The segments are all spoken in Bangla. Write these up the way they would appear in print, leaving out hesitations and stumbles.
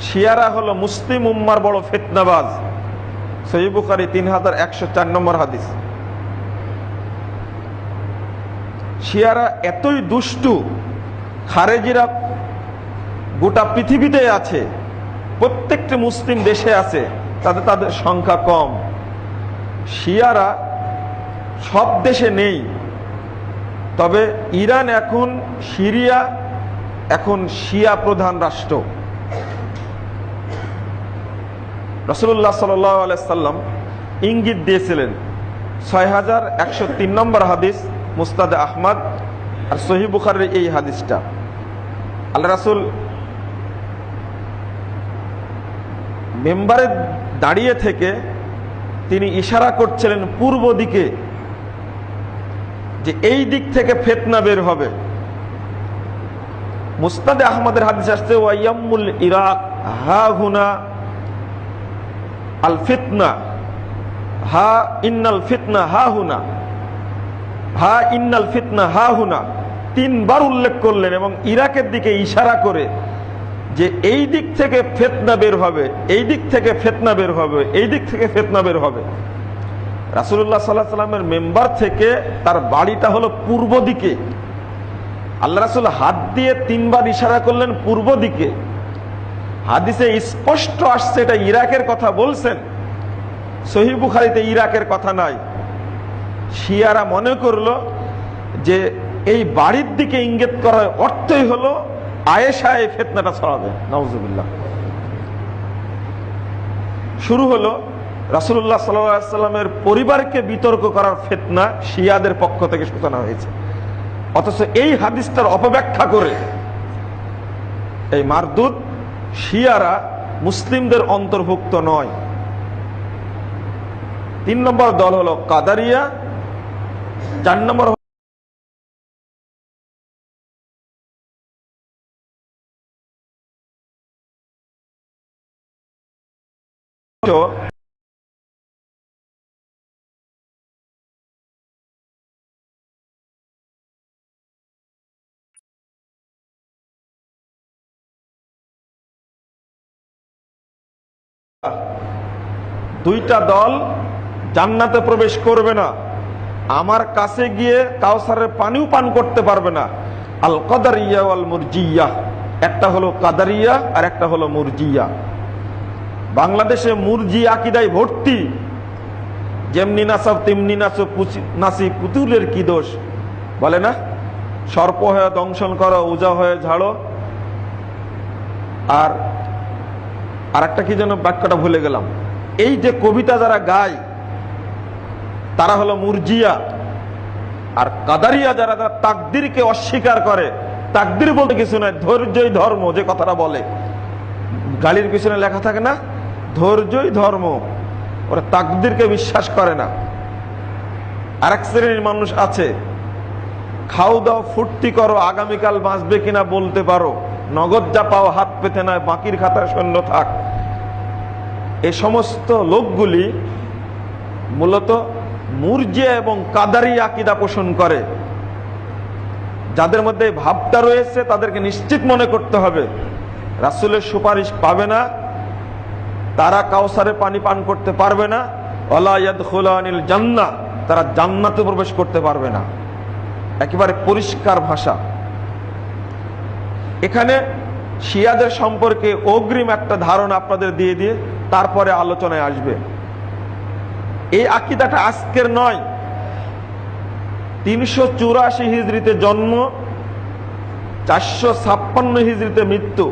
শিয়ারা হলো মুসলিম উম্মার বড় ফিতনাবাজ। সহিহ বুখারী 3104 নম্বর হাদিস। শিয়ারা এতই দুষ্টু, খারেজিরা গোটা পৃথিবীতে আছে, প্রত্যেকটি মুসলিম দেশে আছে, তাদের সংখ্যা কম। শিয়ারা সব দেশে নেই, তবে ইরান এখন, সিরিয়া এখন শিয়া প্রধান রাষ্ট্র। রাসূলুল্লাহ সাল্লাল্লাহু আলাইহি সাল্লাম ইঙ্গিত দিয়েছিলেন, 6103 নম্বর হাদিস, মুসনাদে আহমদ আর সহিহ বুখারীর এই হাদিসটা। আল্লাহ রাসূল মেম্বারে দাঁড়িয়ে থেকে তিনি ইশারা করছিলেন পূর্ব দিকে, যে এই দিক থেকে ফিতনা বের হবে। মুসনাদে আহমদের হাদিস আসছে, ওয়াইয়ামুল ইরাক হা হুনা আল ফিতনা, হা ইন্নাল ফিতনা হা হুনা, হা ইন্নাল ফিতনা হা হুনা, তিনবার উল্লেখ করলেন এবং ইরাকের দিকে ইশারা করে যে এই দিক থেকে ফিতনা বের হবে, এই দিক থেকে ফিতনা বের হবে, এই দিক থেকে ফিতনা বের হবে। রাসূলুল্লাহ সাল্লাল্লাহু আলাইহি সাল্লামের মেম্বার থেকে তার বাড়িটা হলো পূর্ব দিকে। আল্লাহ রাসূল হাত দিয়ে তিনবার ইশারা করলেন পূর্ব দিকে। হাদিসে স্পষ্ট আসছে এটা ইরাকের কথা বলছেন, সহিহ বুখারীতে ইরাকের কথা নাই। শিয়ারা মনে করলো যে এই বাড়ির দিকে ইঙ্গিত করার অর্থই হলো আয়েশা এই ফিতনাটা ছড়াবে। নাউজুবিল্লাহ। শুরু হলো রাসূলুল্লাহ সাল্লাল্লাহু আলাইহি সাল্লামের পরিবারকে বিতর্ক করার ফিতনা, শিয়াদের পক্ষ থেকে সূচনা হয়েছে। অথচ এই হাদিসটার অপব্যাখ্যা করে এই মারদুদ শিয়ারা মুসলিমদের অন্তর্ভুক্ত নয়। 3 নম্বর দল হলো কাদারিয়া, 4 নম্বর দুইটা দল জান্নাতে প্রবেশ করবে না, আমার কাছে গিয়ে কাউসারের পানিও পান করতে পারবে না। আল কাদারিয়া ওয়াল মুরজিয়া, একটা হলো কাদারিয়া আর একটা হলো মুরজিয়া। বাংলাদেশে মুরজি আকীদায় ভর্তি, যেমনি নাসাব তেমনি নাসি পুতুলের কি দোষ বলে না, সর্প হয়ে দংশন করো, উজা হয়ে ঝাড়ো, আর আরেকটা কি যেন বাক্যটা ভুলে গেলাম। এই যে কবিতা যারা গায় তারা হলো মুরজিয়া, আর কাদারিয়া যারা তাকদীরকে অস্বীকার করে, তাকদীর বলতে কিছু নয়, ধৈর্যই ধর্ম যে কথাটা বলে, গালির পিছনে লেখা থাকে না, ধৈর্যই ধর্ম, ওরা তাকদীরকে বিশ্বাস করে না। আরেক শ্রেণীর মানুষ আছে, খাও দাও ফুর্তি করো, আগামীকাল বাঁচবে কিনা বলতে পারো, নগদ যা পাও হাত পেতে নয়, বাকির খাতায় শূন্য থাক। এই সমস্ত লোকগুলি মূলত মুরজিয়া এবং কাদারি আকীদা পোষণ করে। যাদের মধ্যে ভাবটা রয়েছে তাদেরকে নিশ্চিত মনে করতে হবে রাসূলের সুপারিশ পাবে না, তারা কাউসারে পানি পান করতে পারবে না, ওয়ালা ইয়াদখুলানিল জান্নাহ, তারা জান্নাতে প্রবেশ করতে পারবে না। একেবারে পরিষ্কার ভাষা। এখানে শিয়াদের সম্পর্কে অগ্রিম একটা ধারণা আপনাদের দিয়ে দিয়ে তারপরে আলোচনায় আসবে। এই আকীদাটা আজকের নয়, 384 হিজরিতে জন্ম, 456 হিজরিতে মৃত্যু।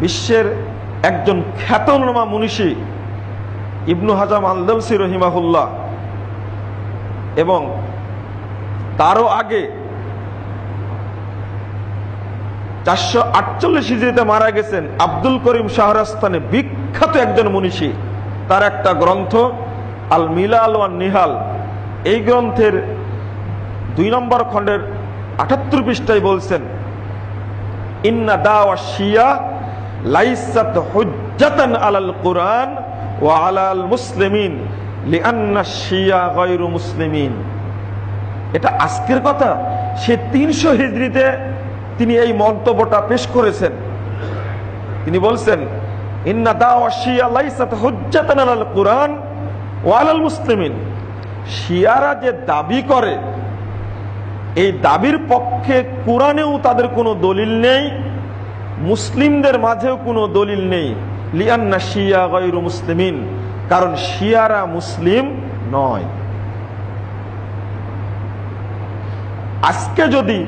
বিশ্বের একজন খ্যাতনামা মুনিশি ইবনু হাজাম আল-আন্দালুসি রহিমাহুল্লাহ, এবং তারও আগে 448 হিজরিতে মারা গেছেন আব্দুল করিম শাহরাস্তানি, বিখ্যাত একজন মুনিশি। তার একটা গ্রন্থ আল মিলাল ওয়ান নিহাল, এই গ্রন্থের 2 নম্বর খণ্ডের 78 পৃষ্ঠায় বলছেন, ইন্না দাওয়া শিয়া লাইসাত হুজ্জাতান আলাল কুরআন ওয়া আলাল মুসলিমিন লিআন্না শিয়া গায়রু মুসলিমিন। এটা আজকের কথা, সে 300 হিজরিতে তিনি এই মন্তব্যটা পেশ করেছেন। তিনি বলছেন, ইন্না দাওয়া শিয়া লাইসাত হুজ্জাতান আলাল কুরআন ওয়া আলাল মুসলিমিন। শিয়ারা যে দাবি করে, এই দাবির পক্ষে কোরআনেও তাদের কোনো দলিল নেই, মুসলিমদের মাঝেও কোনো দলিল নেই। লিআন্না শিয়া গায়রু মুসলিমিন, কারণ শিয়ারা মুসলিম নয়। আজকে যদি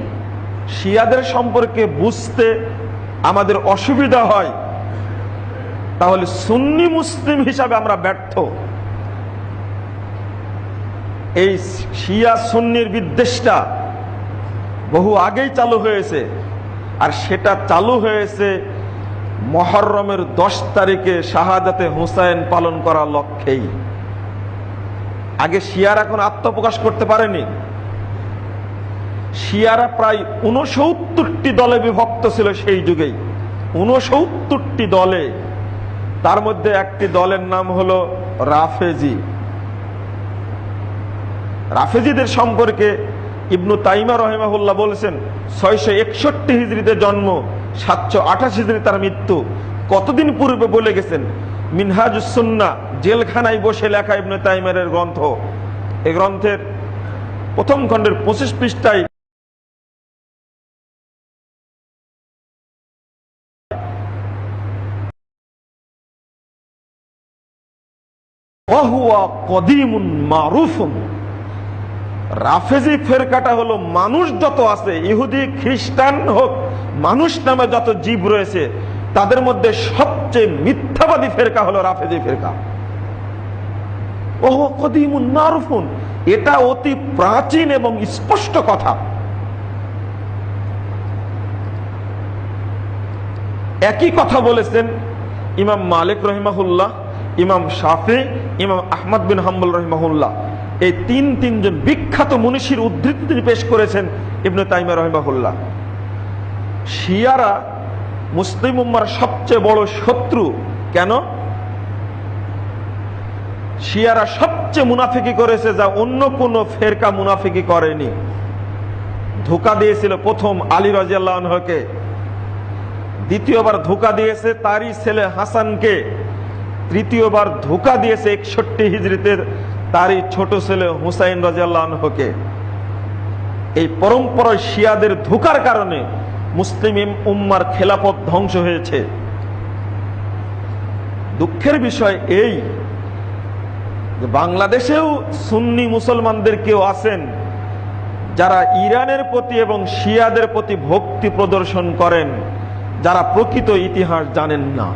শিয়াদের সম্পর্কে বুঝতে আমাদের অসুবিধা হয়, তাহলে সুন্নি মুসলিম হিসাবে আমরা ব্যর্থ। এই শিয়া সুন্নির বিদ্বেষটা বহু আগেই চালু হয়েছে, আর সেটা চালু হয়েছে মুহররমের 10 তারিখে শাহাদাতে হুসাইন পালন করার লক্ষ্যেই। আগে শিয়ারা কোনো আত্মপ্রকাশ করতে পারেনি। শিয়ারা প্রায় 69টি দলে বিভক্ত ছিল সেই যুগেই, 69টি দলে। তার মধ্যে একটি দলের নাম হলো রাফেজি। রাফেজিদের সম্পর্কে ইবনু তাইমা রাহিমাহুল্লাহ বলেছেন, 661 হিজরিতে জন্ম, 728 হিজরি তার মৃত্যু। কতদিন পূর্বে বলে গেছেন। মিনহাজুস সুন্নাহ, জেলখানায় বসে লেখা ইবনু তাইমার গ্রন্থ। এই গ্রন্থের প্রথম খণ্ডের 25 পৃষ্ঠায় ওয়াহুয়া কদিমুন মারুফুন। রাফেজি ফেরকাটা হলো, মানুষ যত আছে, ইহুদি খ্রিস্টান হোক, মানুষ নামে যত জীব রয়েছে, তাদের মধ্যে সবচেয়ে মিথ্যাবাদী ফেরকা হলো রাফেজি ফেরকা। ওহ কদিমুন মারুফুন, এটা অতি প্রাচীন এবং স্পষ্ট কথা। একই কথা বলেছেন ইমাম মালিক রহিমাহুল্লাহ, ইমাম শাফি, ইমাম আহমদ বিন হাম্বল রহিমাহুল্লাহ। এই তিনজন বিখ্যাত মনীষীর উদ্ধৃতি তিনি পেশ করেছেন ইবনে তাইমিয়া রহিমাহুল্লাহ। শিয়ারা মুসলিম উম্মার সবচেয়ে বড় শত্রু। কেন? শিয়ারা সবচেয়ে মুনাফিকি করেছে যা অন্য কোন ফেরকা মুনাফিকি করেনি। ধোঁকা দিয়েছিল প্রথম আলী রাদিয়াল্লাহু আনহুকে, দ্বিতীয়বার ধোঁকা দিয়েছে তারই ছেলে হাসানকে, তৃতীয়বার ধোঁকা দিয়েছে 61 হিজরিতে তারই ছোট ছেলে হুসাইন রাদিয়াল্লাহু আনহুকে। এই পরম্পরায় শিয়াদের ধোঁকার কারণে মুসলিম উম্মার খেলাফত ধ্বংস হয়েছে। দুঃখের বিষয় এই যে বাংলাদেশেও সুন্নি মুসলমানদের কেউ আছেন যারা ইরানের প্রতি এবং শিয়াদের প্রতি ভক্তি প্রদর্শন করেন, যারা প্রকৃত ইতিহাস জানেন না।